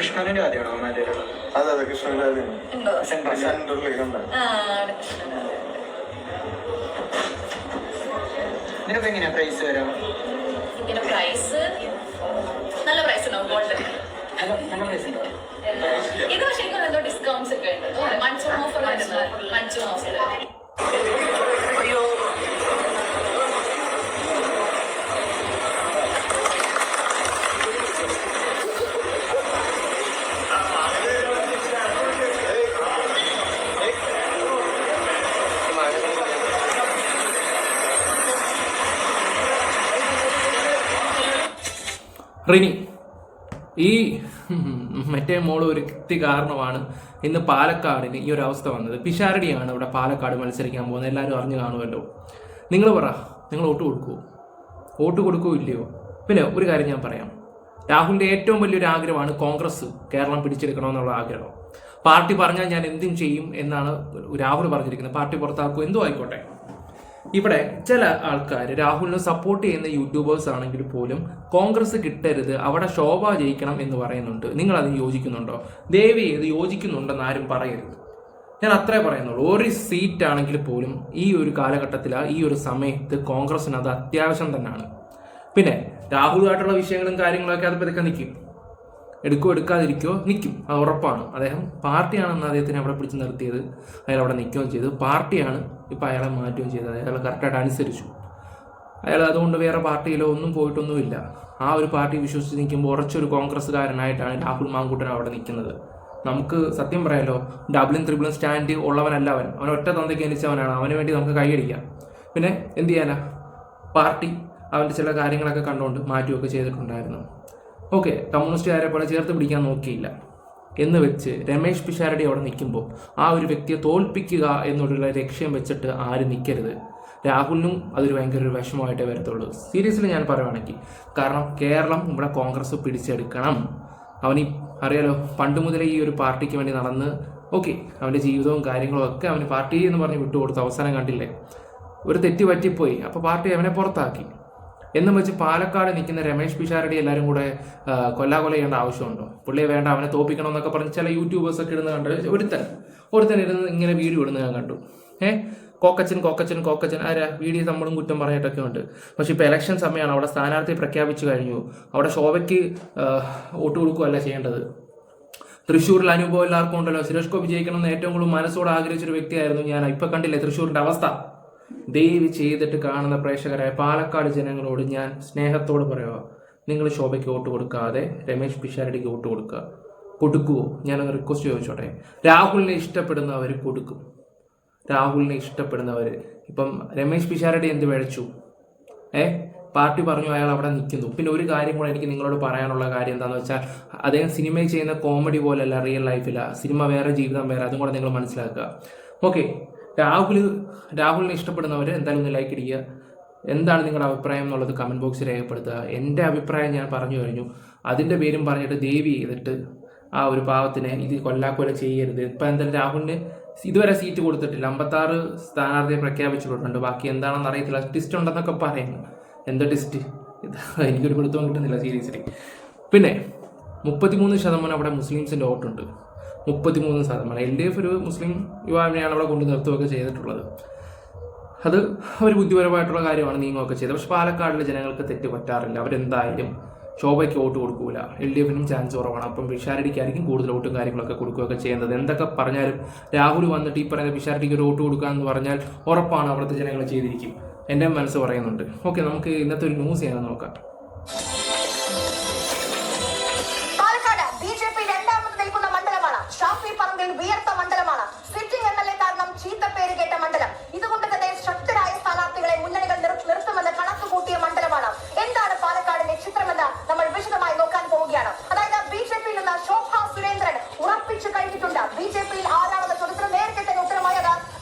കൃഷ്ണന്റെ ആദ്യമാണോ മാറ്റേലുള്ളത്? അതെ അതെ, കൃഷ്ണന്റെ ആദ്യമാണ്. ഇതിനൊക്കെ എങ്ങനെയാ പ്രൈസ് വരാം? ഇതിന്റെ പ്രൈസ് നല്ല പ്രൈസ് ഉണ്ടാവും. ഗോൾഡ് നല്ല പ്രൈസ് ഉണ്ടോ? ഇത് പക്ഷേ എന്തോ ഡിസ്കൗണ്ട്സ് ഒക്കെ ഉണ്ട്. മൺസൂൺ ഓഫർ വരുന്നത്. മൺസൂൺ ഓഫർ റിനി ഈ മറ്റേ മോള് ഒരു വ്യക്തി കാരണമാണ് ഇന്ന് പാലക്കാടിന് ഈ ഒരു അവസ്ഥ വന്നത്. പിഷാരടിയാണ് ഇവിടെ പാലക്കാട് മത്സരിക്കാൻ പോകുന്നത്. എല്ലാവരും അറിഞ്ഞു കാണുമല്ലോ. നിങ്ങൾ പറ, നിങ്ങൾ വോട്ട് കൊടുക്കുമോ? വോട്ട് കൊടുക്കുമോ ഇല്ലയോ? പിന്നെ ഒരു കാര്യം ഞാൻ പറയാം. രാഹുലിൻ്റെ ഏറ്റവും വലിയൊരു ആഗ്രഹമാണ് കോൺഗ്രസ് കേരളം പിടിച്ചെടുക്കണമെന്നുള്ള ആഗ്രഹം. പാർട്ടി പറഞ്ഞാൽ ഞാൻ എന്തും ചെയ്യും എന്നാണ് രാഹുൽ പറഞ്ഞിരിക്കുന്നത്. പാർട്ടി പുറത്താക്കും, എന്തോ ആയിക്കോട്ടെ. ഇവിടെ ചില ആൾക്കാർ രാഹുലിനെ സപ്പോർട്ട് ചെയ്യുന്ന യൂട്യൂബേഴ്സ് ആണെങ്കിൽ പോലും കോൺഗ്രസ് കിട്ടരുത്, അവിടെ ശോഭ ജയിക്കണം എന്ന് പറയുന്നുണ്ട്. നിങ്ങൾ അത് യോജിക്കുന്നുണ്ടോ? ദയവ് ചെയ്ത് യോജിക്കുന്നുണ്ടെന്ന് ആരും പറയരുത്. ഞാൻ അത്രേ പറയുന്നുള്ളൂ. ഒരു സീറ്റ് ആണെങ്കിൽ പോലും ഈ ഒരു കാലഘട്ടത്തിൽ, ഈ ഒരു സമയത്ത് കോൺഗ്രസിന് അത് അത്യാവശ്യം തന്നെയാണ്. പിന്നെ രാഹുലുമായിട്ടുള്ള വിഷയങ്ങളും കാര്യങ്ങളൊക്കെ അത് പതുക്കെ നിൽക്കും. എടുക്കോ എടുക്കാതിരിക്കോ നിൽക്കും, അത് ഉറപ്പാണ്. അദ്ദേഹം പാർട്ടിയാണെന്ന് അദ്ദേഹത്തിനെ അവിടെ പിടിച്ച് നിർത്തിയത്. അയാൾ അവിടെ നിൽക്കുകയും ചെയ്തു. പാർട്ടിയാണ് ഇപ്പോൾ അയാളെ മാറ്റുകയും ചെയ്തത്. അയാൾ കറക്റ്റായിട്ട് അനുസരിച്ചു. അയാൾ അതുകൊണ്ട് വേറെ പാർട്ടിയിലോ ഒന്നും പോയിട്ടൊന്നുമില്ല. ആ ഒരു പാർട്ടി വിശ്വസിച്ച് നിൽക്കുമ്പോൾ ഉറച്ചൊരു കോൺഗ്രസ്സുകാരനായിട്ടാണ് രാഹുൽ മാങ്കൂട്ടൻ അവിടെ നിൽക്കുന്നത്. നമുക്ക് സത്യം പറയാലോ, ഡബിളും ത്രിബിളും സ്റ്റാൻഡ് ഉള്ളവനല്ല അവൻ. അവൻ ഒറ്റ തന്തയ്ക്ക് ജനിച്ചവനാണ്. അവന് വേണ്ടി നമുക്ക് കൈയടിക്കാം. പിന്നെ എന്ത് ചെയ്യാനാ, പാർട്ടി അവൻ്റെ ചില കാര്യങ്ങളൊക്കെ കണ്ടുകൊണ്ട് മാറ്റുകയൊക്കെ ചെയ്തിട്ടുണ്ടായിരുന്നു. ഓക്കെ, കമ്മ്യൂണിസ്റ്റുകാരെ പോലെ ചേർത്ത് പിടിക്കാൻ നോക്കിയില്ല എന്ന് വെച്ച് രമേശ് പിഷാരടി അവിടെ നിൽക്കുമ്പോൾ ആ ഒരു വ്യക്തിയെ തോൽപ്പിക്കുക എന്നുള്ള ലക്ഷ്യം വെച്ചിട്ട് ആരും നിൽക്കരുത്. രാഹുലിനും അതൊരു ഭയങ്കര ഒരു വിഷമമായിട്ടേ വരത്തുള്ളൂ. സീരിയസ്ലി ഞാൻ പറയുവാണെങ്കിൽ. കാരണം കേരളം ഇവിടെ കോൺഗ്രസ് പിടിച്ചെടുക്കണം. അവന് അറിയാലോ, പണ്ട് മുതലേ ഈ ഒരു പാർട്ടിക്ക് വേണ്ടി നടന്ന് ഓക്കെ, അവൻ്റെ ജീവിതവും കാര്യങ്ങളും ഒക്കെ അവന് പാർട്ടി എന്ന് പറഞ്ഞ് വിട്ടുകൊടുത്ത് അവസാനം കണ്ടില്ലേ, ഒരു തെറ്റ് പറ്റിപ്പോയി. അപ്പോൾ പാർട്ടി അവനെ പുറത്താക്കി. എന്നും വെച്ച് പാലക്കാട് നിൽക്കുന്ന രമേശ് പിഷാരടി എല്ലാവരും കൂടെ കൊല്ലാകൊല ചെയ്യേണ്ട ആവശ്യമുണ്ടോ? പുള്ളിയെ വേണ്ട, അവനെ തോപ്പിക്കണം എന്നൊക്കെ പറഞ്ഞ് ചില യൂട്യൂബേഴ്സൊക്കെ ഇടുന്ന കണ്ട് ഒരുത്തൻ ഇരുന്ന് ഇങ്ങനെ വീഡിയോ ഇടുന്നത് ഞാൻ കണ്ടു. കോക്കച്ചൻ ആരാ വീഡിയോ നമ്മളും കുറ്റം പറഞ്ഞിട്ടൊക്കെ ഉണ്ട്. പക്ഷെ ഇപ്പോൾ ഇലക്ഷൻ സമയമാണ്. അവിടെ സ്ഥാനാർത്ഥി പ്രഖ്യാപിച്ചു കഴിഞ്ഞു. അവിടെ ശോഭയ്ക്ക് വോട്ട് കൊടുക്കുകയല്ല ചെയ്യേണ്ടത്. തൃശ്ശൂരിൽ അനുഭവം എല്ലാവർക്കും ഉണ്ടല്ലോ. സുരേഷ് ഗോപി ജയിക്കണമെന്ന് ഏറ്റവും കൂടുതൽ മനസ്സോടെ ആഗ്രഹിച്ചൊരു വ്യക്തിയായിരുന്നു ഞാൻ. ഇപ്പം കണ്ടില്ലേ തൃശ്ശൂരിൻ്റെ അവസ്ഥ. ദയവ് ചെയ്തിട്ട് കാണുന്ന പ്രേക്ഷകരായ പാലക്കാട് ജനങ്ങളോട് ഞാൻ സ്നേഹത്തോട് പറയുക, നിങ്ങൾ ശോഭയ്ക്ക് വോട്ട് കൊടുക്കാതെ രമേശ് പിഷാരടിക്ക് വോട്ട് കൊടുക്കുമോ? ഞാനൊന്ന് റിക്വസ്റ്റ് ചോദിച്ചോട്ടെ. രാഹുലിനെ ഇഷ്ടപ്പെടുന്നവർ കൊടുക്കും. രാഹുലിനെ ഇഷ്ടപ്പെടുന്നവർ ഇപ്പം രമേശ് പിഷാരടി എന്ത് വിഴച്ചു? പാർട്ടി പറഞ്ഞു, അയാൾ അവിടെ നിൽക്കുന്നു. പിന്നെ ഒരു കാര്യം കൂടെ എനിക്ക് നിങ്ങളോട് പറയാനുള്ള കാര്യം എന്താണെന്ന് വെച്ചാൽ, അദ്ദേഹം സിനിമയിൽ ചെയ്യുന്ന കോമഡി പോലെയല്ല റിയൽ ലൈഫിലാണ്. സിനിമ വേറെ, ജീവിതം വേറെ. അതും കൂടെ നിങ്ങൾ മനസ്സിലാക്കുക. ഓക്കെ, രാഹുലിനെ ഇഷ്ടപ്പെടുന്നവർ എന്തായാലും ഒന്ന് ലൈക്ക് അടിക്കുക. എന്താണ് നിങ്ങളുടെ അഭിപ്രായം എന്നുള്ളത് കമൻറ്റ് ബോക്സിൽ രേഖപ്പെടുത്തുക. എൻ്റെ അഭിപ്രായം ഞാൻ പറഞ്ഞു കഴിഞ്ഞു. അതിൻ്റെ പേരും പറഞ്ഞിട്ട് ദയവ് ചെയ്തിട്ട് ആ ഒരു പാവത്തിനെ ഇത് കൊല്ലാക്കൊല ചെയ്യരുത്. ഇപ്പം എന്തായാലും രാഹുലിന് ഇതുവരെ സീറ്റ് കൊടുത്തിട്ടില്ല. 56 സ്ഥാനാർത്ഥിയെ പ്രഖ്യാപിച്ചിട്ടുണ്ട്. ബാക്കി എന്താണെന്ന് അറിയത്തില്ല. ടിസ്റ്റ് ഉണ്ടെന്നൊക്കെ പറയുന്നു. എന്താ ടിസ്റ്റ്? എനിക്കൊരു പിടുത്തവും കിട്ടുന്നില്ല സീരിയസ്ലി. പിന്നെ 33% അവിടെ മുസ്ലിംസിൻ്റെ വോട്ടുണ്ട്. 33%. LDF ഒരു മുസ്ലിം യുവാവിനെയാണ് അവിടെ കൊണ്ട് നിർത്തുകയൊക്കെ ചെയ്തിട്ടുള്ളത്. അത് ഒരു ബുദ്ധിപരമായിട്ടുള്ള കാര്യമാണ്, നീങ്ങുകയൊക്കെ ചെയ്തത്. പക്ഷെ പാലക്കാടിലെ ജനങ്ങൾക്ക് തെറ്റ് പറ്റാറില്ല. അവരെന്തായാലും ശോഭയ്ക്ക് വോട്ട് കൊടുക്കൂല. LDFനും ചാൻസ് കുറവാണ്. അപ്പം പിഷാരടിക്കായിരിക്കും കൂടുതൽ വോട്ടും കാര്യങ്ങളൊക്കെ കൊടുക്കുകയൊക്കെ ചെയ്യുന്നത്. എന്തൊക്കെ പറഞ്ഞാലും രാഹുൽ വന്നിട്ട് ഈ പറയുന്ന പിഷാരടിക്ക് ഒരു വോട്ട് കൊടുക്കുക എന്ന് പറഞ്ഞാൽ ഉറപ്പാണ് അവിടുത്തെ ജനങ്ങൾ ചെയ്തിരിക്കും. എൻ്റെ മനസ്സ് പറയുന്നുണ്ട്. ഓക്കെ, നമുക്ക് ഇന്നത്തെ ഒരു ന്യൂസ് ചെയ്യാൻ നോക്കാം. വിയർത്ത മണ്ഡലമാണ്. സിറ്റിംഗ് MLA കാരണം ചീത്തപ്പേര് കേട്ട മണ്ഡലം. ഇതുകൊണ്ട് തന്നെ ശക്തരായ സ്ഥാനാർത്ഥികളെ മുന്നണികൾ നിർത്തുമെന്ന് കണക്കുകൂട്ടിയ മണ്ഡലമാണ്. എന്താണ് പാലക്കാടിന്റെ ചിത്രമെന്ന് നമ്മൾ വിശദമായി നോക്കാൻ പോവുകയാണ്. അതായത് BJPയിൽ നിന്ന് ശോഭാ സുരേന്ദ്രൻ ഉറപ്പിച്ചു കഴിഞ്ഞിട്ടുണ്ട്. BJPയിൽ ആരാണെന്ന ചോദ്യത്തിന് നേരത്തെ തന്നെ ഉത്തരമായത്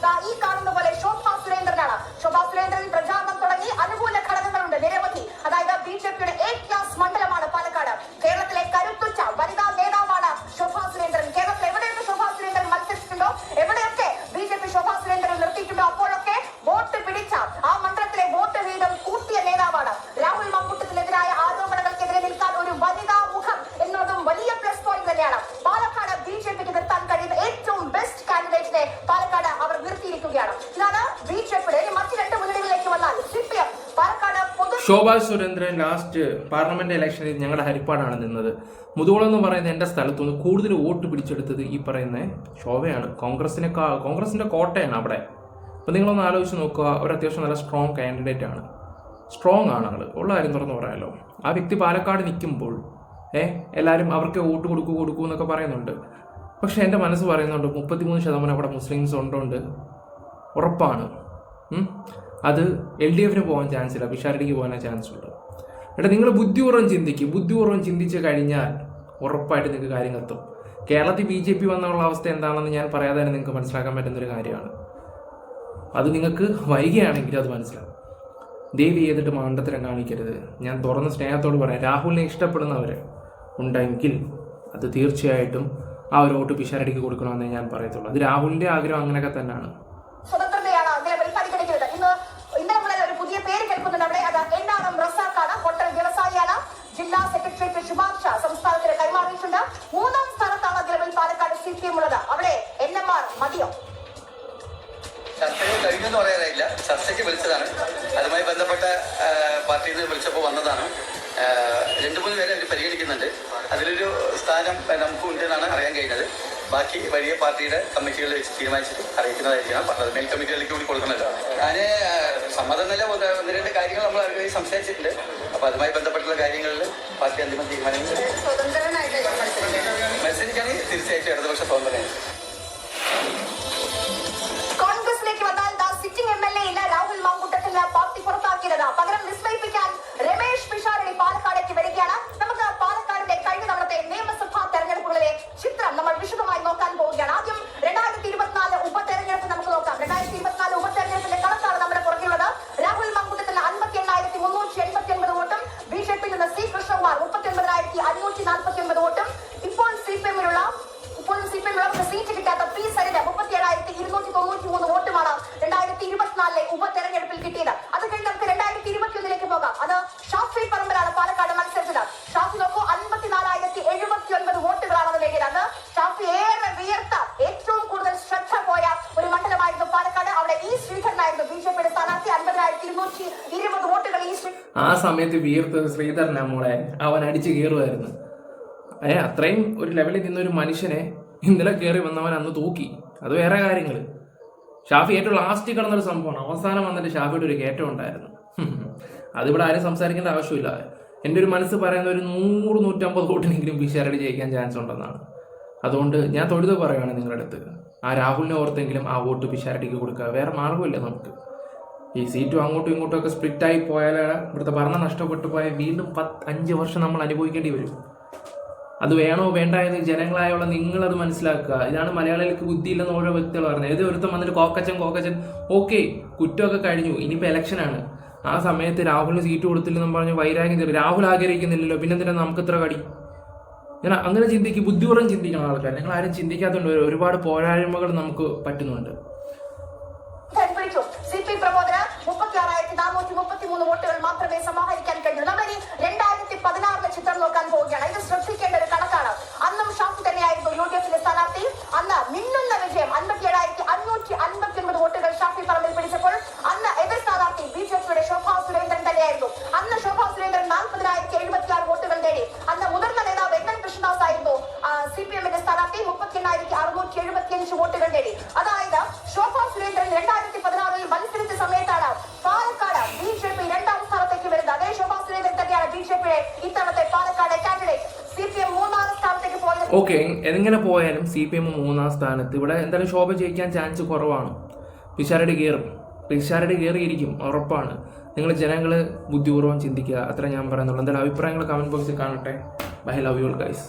ഈ കാണുന്ന പോലെ ശോഭാ സുരേന്ദ്രനാണ്. ശോഭാ സുരേന്ദ്രൻ പ്രചാരണം തുടങ്ങി. അനുകൂല ഘടകങ്ങളുണ്ട് നിരവധി. അതായത് BJPയുടെ A Shobha Surendran last parliament ഇലക്ഷനിൽ ഞങ്ങളുടെ ഹരിപ്പാടാണ് നിന്നത്. മുതുകുളം എന്ന് പറയുന്ന എൻ്റെ സ്ഥലത്തുനിന്ന് കൂടുതൽ വോട്ട് പിടിച്ചെടുത്തത് ഈ പറയുന്ന ശോഭയാണ്. കോൺഗ്രസിന്റെ കോട്ടയാണ് അവിടെ. അപ്പം നിങ്ങളൊന്ന് ആലോചിച്ച് നോക്കുക, ഒരു അത്യാവശ്യം നല്ല സ്ട്രോങ് കാൻഡിഡേറ്റ് ആണ്, സ്ട്രോങ് ആണ് ആള്, ഉള്ള കാര്യം തുറന്ന് പറയാമല്ലോ. ആ വ്യക്തി പാലക്കാട് നിൽക്കുമ്പോൾ എല്ലാവരും അവർക്ക് വോട്ട് കൊടുക്കൂ എന്നൊക്കെ പറയുന്നുണ്ട്. പക്ഷെ എൻ്റെ മനസ്സ് പറയുന്നുണ്ട് 33% അവിടെ മുസ്ലിംസ് ഉണ്ടോണ്ട് ഉറപ്പാണ് അത് LDF പോകാൻ ചാൻസ് ഇല്ല, പിഷാരടിക്ക് പോകാനേ ചാൻസ് ഉള്ളൂ. നിങ്ങൾ ബുദ്ധിപൂർവ്വം ചിന്തിച്ച് കഴിഞ്ഞാൽ ഉറപ്പായിട്ട് നിങ്ങൾക്ക് കാര്യം കത്തും. കേരളത്തിൽ BJP വന്നുള്ള അവസ്ഥ എന്താണെന്ന് ഞാൻ പറയാതെ തന്നെ നിങ്ങൾക്ക് മനസ്സിലാക്കാൻ പറ്റുന്നൊരു കാര്യമാണ്. അത് നിങ്ങൾക്ക് വൈകിയാണെങ്കിൽ അത് മനസ്സിലാവും. ദയവ് ചെയ്തിട്ട് മണ്ടത്തരം കാണിക്കരുത്. ഞാൻ തുറന്ന സ്നേഹത്തോട് പറയാം, രാഹുലിനെ ഇഷ്ടപ്പെടുന്നവർ ഉണ്ടെങ്കിൽ അത് തീർച്ചയായിട്ടും ആ ഒരു വോട്ട് പിഷാരടിക്ക് കൊടുക്കണമെന്നേ ഞാൻ പറയത്തുള്ളൂ. അത് രാഹുലിന്റെ ആഗ്രഹം അങ്ങനെയൊക്കെ തന്നെയാണ്. സ്വതന്ത്രതയാണ് നിലവിൽ പരിഗണിക്കുന്നത്. ഇന്നലെ മുതൽ ഒരു പുതിയ പേര് കേൾക്കുന്നുണ്ട് അവിടെ. അത് NRM റസാഖാണ്, ഹോട്ടൽ വ്യവസായിയാണ്. ജില്ലാ സെക്രട്ടേറിയറ്റ് ശുപാർശ സംസ്ഥാനത്തിന് കൈമാറിയിട്ടുണ്ട്. 3ാം സ്ഥാനത്താണ് നിലവിൽ പാലക്കാട് CPM ഉള്ളത്. അവിടെ NMR മതിയോ? ചർച്ചകൾ കഴിഞ്ഞെന്ന് പറയാനായില്ല, ചർച്ചയ്ക്ക് വിളിച്ചതാണ്. അതുമായി ബന്ധപ്പെട്ട പാർട്ടിയിൽ നിന്ന് വിളിച്ചപ്പോൾ വന്നതാണ്. 2-3 പേരെ അവർ പരിഗണിക്കുന്നുണ്ട്. അതിലൊരു സ്ഥാനം നമുക്ക് ഉണ്ടെന്നാണ് അറിയാൻ കഴിഞ്ഞത്. ബാക്കി വലിയ പാർട്ടിയുടെ കമ്മിറ്റികളിൽ വെച്ച് തീരുമാനിച്ചിട്ട് അറിയിക്കുന്നതായിരിക്കണം പറഞ്ഞത്. മേൽ കമ്മിറ്റികളിലേക്ക് കൂടി കൊടുക്കണമല്ലോ. ഞാൻ സമ്മതം നില 1-2 കാര്യങ്ങൾ നമ്മൾ അവരുമായി സംസാരിച്ചിട്ടുണ്ട്. അപ്പോൾ അതുമായി ബന്ധപ്പെട്ടുള്ള കാര്യങ്ങളിൽ പാർട്ടി അന്തിമ തീരുമാനങ്ങൾ മത്സരിക്കുകയാണെങ്കിൽ തീർച്ചയായിട്ടും ഇടതുപക്ഷ സ്വതന്ത്രനാണ്. കോൺഗ്രസിലേക്ക് വന്നാൽ സിറ്റിംഗ് MLA ഇല്ല, രാഹുൽ മാങ്കൂട്ടത്തിന് പാർട്ടി പുറത്താക്കിയത്. പകരം വിസ്മയിപ്പിക്കാൻ രമേശ് പിഷാരടി പാലക്കാടേക്ക് വരികയാണ്. നമുക്ക് പാലക്കാടിന്റെ കഴിഞ്ഞ തവണത്തെ നിയമസഭാ തെരഞ്ഞെടുപ്പുകളിലെ ചിത്രം നമ്മൾ വിശദമായി നോക്കാൻ പോവുകയാണ്. ആദ്യം 2024 ഉപതെരഞ്ഞെടുപ്പ് നമുക്ക് നോക്കാം. 2024 ഉപതെരഞ്ഞെടുപ്പിന്റെ കണക്കാണ് നമ്മുടെ പുറകിലുള്ളത്. രാഹുൽ മാങ്കൂട്ടത്തിന് 58,389 വോട്ടും, BJPയിൽ നിന്ന് C കൃഷ്ണകുമാർ 39,549 വോട്ടും, ഇപ്പോൾ CPM-ലുള്ള സീറ്റ് കിട്ടാത്ത P സരിത 37,293 വോട്ടുമാണ് 2024 ഉപതെരഞ്ഞെടുപ്പിൽ കിട്ടിയത്. അത് കഴിഞ്ഞ് നമുക്ക് 2021 പോകാം. അത് ഷാഫി പറമ്പിലാണ് പാലക്കാട് മത്സരിച്ചത്. ഷാഫി നോക്കൂ, 54,079 വോട്ടുകളാണ് നേടിയത്. അന്ന് ഷാഫി ഏറെ വിയർത്ത, ഏറ്റവും കൂടുതൽ ശ്രദ്ധ പോയ ഒരു മണ്ഡലമായിരുന്നു പാലക്കാട്. അവിടെ ഈ ശ്രീധരനായിരുന്നു BJPയുടെ സ്ഥാനാർത്ഥി. 50,220 വോട്ടുകൾ ആ സമയത്ത് വിയർത്തത് ശ്രീധരനാ മോളെ. അവൻ അടിച്ചു കയറുമായിരുന്നു. അത്രയും ഒരു ലെവലിൽ നിന്നൊരു മനുഷ്യനെ ഇന്നലെ കയറി വന്നവൻ അന്ന് തൂക്കി. അത് വേറെ കാര്യങ്ങൾ. ഷാഫി ഏറ്റവും ലാസ്റ്റ് കിടന്നൊരു സംഭവമാണ്. അവസാനം വന്നിട്ട് ഷാഫിയുടെ ഒരു കയറ്റം ഉണ്ടായിരുന്നു. അതിവിടെ ആരും സംസാരിക്കേണ്ട ആവശ്യമില്ല. എൻ്റെ ഒരു മനസ്സ് പറയുന്ന ഒരു 100-150 വോട്ടിനെങ്കിലും പിഷാരടി ജയിക്കാൻ ചാൻസ് ഉണ്ടെന്നാണ്. അതുകൊണ്ട് ഞാൻ തൊഴുത് പറയുകയാണ് നിങ്ങളുടെ അടുത്ത്, ആ രാഹുലിനെ ഓർത്തെങ്കിലും ആ വോട്ട് പിഷാരടിക്ക് കൊടുക്കുക. വേറെ മാർഗമില്ല നമുക്ക്. ഈ സീറ്റും അങ്ങോട്ടും ഇങ്ങോട്ടും ഒക്കെ സ്പ്ലിറ്റായി പോയാൽ ഇവിടുത്തെ ഭരണം നഷ്ടപ്പെട്ടു പോയാൽ വീണ്ടും 5 വർഷം നമ്മൾ അനുഭവിക്കേണ്ടി വരും. അത് വേണോ വേണ്ട എന്ന് ജനങ്ങളായുള്ള നിങ്ങളത് മനസ്സിലാക്കുക. ഇതാണ് മലയാളികൾക്ക് ബുദ്ധിയില്ലെന്ന് ഓരോ വ്യക്തികൾ പറഞ്ഞത്. ഏത് ഒരുത്തം വന്നിട്ട് കോക്കച്ചൻ ഓക്കെ, കുറ്റമൊക്കെ കഴിഞ്ഞു, ഇനിയിപ്പോൾ ഇലക്ഷനാണ്. ആ സമയത്ത് രാഹുലിന് സീറ്റ് കൊടുത്തില്ലെന്നും പറഞ്ഞ് വൈരാഗ്യം തരും. രാഹുൽ ആഗ്രഹിക്കുന്നില്ലല്ലോ, പിന്നെ എന്തിനാ നമുക്ക് ഇത്ര കടി? ഞാൻ അങ്ങനെ ചിന്തിക്കും, ബുദ്ധിപൂർവ്വം ചിന്തിക്കണം ആൾക്കാർ. നിങ്ങൾ ആരും ചിന്തിക്കാത്തതുകൊണ്ട് ഒരുപാട് പോരായ്മകൾ നമുക്ക് പറ്റുന്നുണ്ട്. പ്രബോധന 36,433 വോട്ടുകൾ മാത്രമേ സമാഹരിക്കാൻ കഴിഞ്ഞു. നമ്മൾ ഇനി 2016 ചിത്രം നോക്കാൻ പോവുകയാണ്. ഇത് ശ്രദ്ധിക്കേണ്ട ഒരു കണക്കാണ്. അന്നും ഷാഫി തന്നെയായിരുന്നു UDF-ന്റെ സ്ഥാനാർത്ഥി. അന്ന് മിന്നുന്ന വിജയം 57,559 വോട്ടുകൾ ഷാഫി പറമ്പിൽ പിടിച്ചപ്പോൾ അന്ന് എതിർ സ്ഥാനാർത്ഥി BJP-യുടെ ശോഭാ സുരേന്ദ്രൻ തന്നെയായിരുന്നു. അന്ന് ശോഭാ സുരേന്ദ്രൻ 40,076 വോട്ടുകൾ നേടി. അന്ന് മുതിർന്ന നേതാവ് NN കൃഷ്ണദാസ് ആയിരുന്നു CPM-ന്റെ സ്ഥാനാർത്ഥി. 38,675 വോട്ടുകൾ നേടി. അതായത് ശോഭാ സുരേന്ദ്രൻ 2016 മത്സരിച്ച സമയത്താണ് പാലക്കാട് BJP 2ാം സ്ഥാനത്തേക്ക് വരുന്നത്. അതേ ശോഭാ സുരേന്ദ്രൻ തന്നെയാണ് BJP-യുടെ ഇത്തവണത്തെ പാലക്കാട് കാൻഡിഡേറ്റ്. CPM 3ാം സ്ഥാനത്തേക്ക് പോയത്. ഓക്കെ, എങ്ങനെ പോയാലും CPM 3ാം സ്ഥാനത്ത്. ഇവിടെ എന്തായാലും ശോഭ ജയിക്കാൻ ചാൻസ് കുറവാണ്. പിഷാരടി കയറിയിരിക്കും, ഉറപ്പാണ്. നിങ്ങൾ ജനങ്ങൾ ബുദ്ധിപൂർവ്വം ചിന്തിക്കുക, അത്ര ഞാൻ പറയുന്നുള്ളൂ. എന്തായാലും അഭിപ്രായങ്ങൾ കമന്റ് ബോക്സിൽ കാണട്ടെ. Bye, love you all guys.